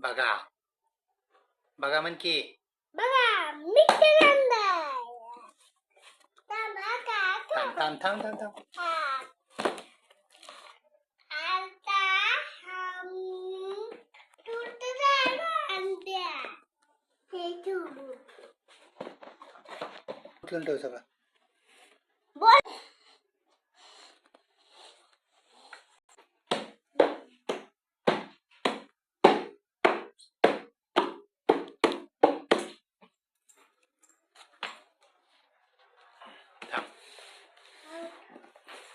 बघा बघा म्हण की बघा मिक्सर आणलाय. थांब थांब थांब थांब थांब आता हम दूध आणल्या. हे दूध उचलून ठेव सगळं. बोल.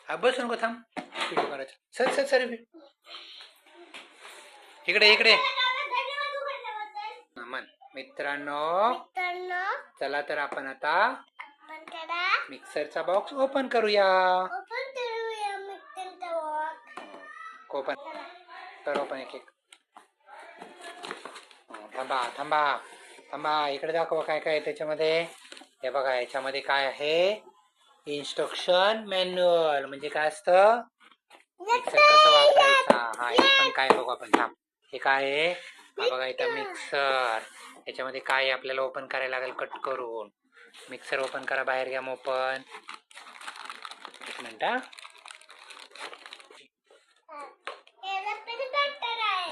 थांब बस नको थांब. व्हिडिओ करायचा. सर सर सर इकडे इकडे मन मित्रांनो चला तर आपण आता मिक्सरचा बॉक्स ओपन करूया. ओपन कर. ओपन एक एक. थांबा थांबा थांबा इकडे दाखवा काय काय त्याच्यामध्ये. हे बघा याच्यामध्ये काय आहे. इन्स्ट्रक्शन मॅन्युअल म्हणजे काय असतं. मिक्सर कसं वापरायचा. हा हे पण काय बघू आपण. थांब हे काय आहे. हा बघा इथं मिक्सर. याच्यामध्ये काय आपल्याला ओपन करायला लागेल कट करून. मिक्सर ओपन करा. बाहेर घ्या ओपन. एक मिनिट.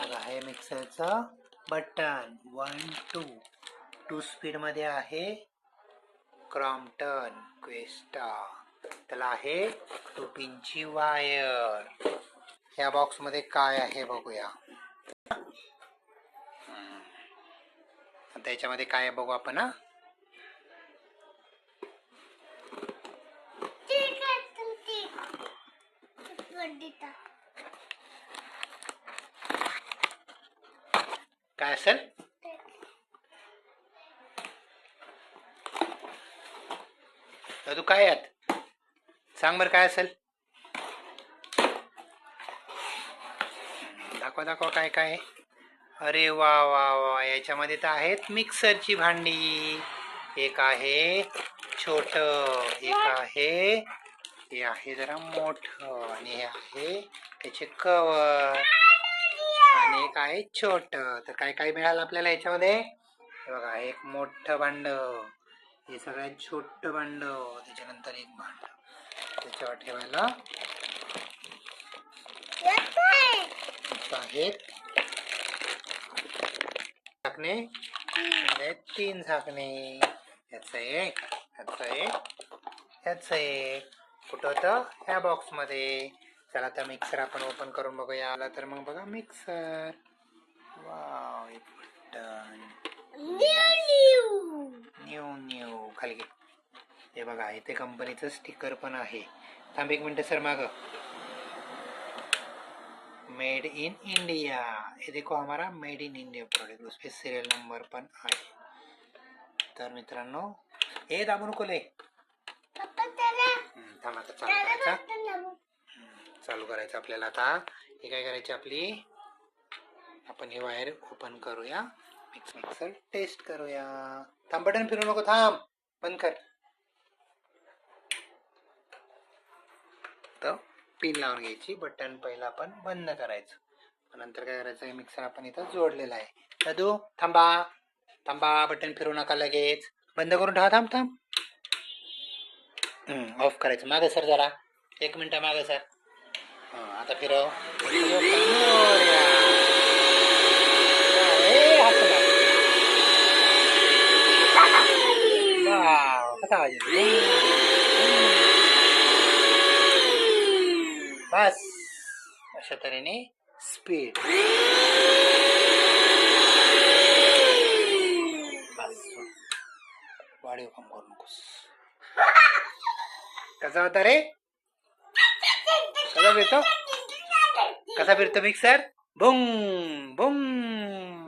बघा हे मिक्सरचं बटन 1 2 स्पीड मध्ये आहे. Crompton Cuesta. त्याला आहे 2 पिनची वायर. ह्या बॉक्स मध्ये काय आहे बघूया. त्याच्यामध्ये काय आहे बघू आपण. काय असेल. तू काय आहेत सांग बरं काय असेल. दाखवा दाखवा काय काय. अरे वा वा वा याच्यामध्ये तर आहेत मिक्सरची भांडी. एक आहे छोट. एक आहे हे आहे जरा मोठं. आणि हे आहे त्याचे कवर. आणि एक आहे छोट. तर काय काय मिळालं आपल्याला याच्यामध्ये. हे बघा एक मोठं भांड. हे सगळ्यात छोट भांड. त्याच्यानंतर एक भांड त्याच्यावर ठेवायला आहेत झाकणे. 3 झाकणे. ह्याचं एक ह्याचं एक ह्याचं एक. कुठं होतं ह्या बॉक्स मध्ये. चला तर मिक्सर आपण ओपन करून बघूया. आला तर मग बघा मिक्सर. वाव एक बटन. न्यू न्यू खाली घे. हे बघा इथे कंपनीचं स्टिकर पण आहे. थांब एक मिनिट सर माग. Made in India. ये देखो हमारा मेड इन इंडिया प्रोडक्ट. उस पे सिरियल नंबर पण आहे. तर मित्रांनो हे दाबू नको ले. थांब आता चालू करायचा. चालू करायचं आपल्याला. आता हे काय करायचे आपली. आपण हे वायर ओपन करूया. मिक्सर टेस्ट करूया. थांब बटन फिरू नको. थांब बंद कर. तर पिन लावून घ्यायची. बटन पहिला आपण बंद करायचं. नंतर काय करायचं. मिक्सर आपण इथं जोडलेला आहे. दादू थांबा थांबा. बटन फिरू नका लगेच. बंद करून ठेवा. थांब थांब. ऑफ करायचं. मागे सर जरा 1 मिनिट मागे सर. आता फिरव. कसा आवाज येतो. बस अशा तऱ्हेने स्पीड. बस वाढीव काम करू नकोस. कसा होता रे. कसा फिरतो. कसा फिरतो मिक्सर. बुंग बुंग.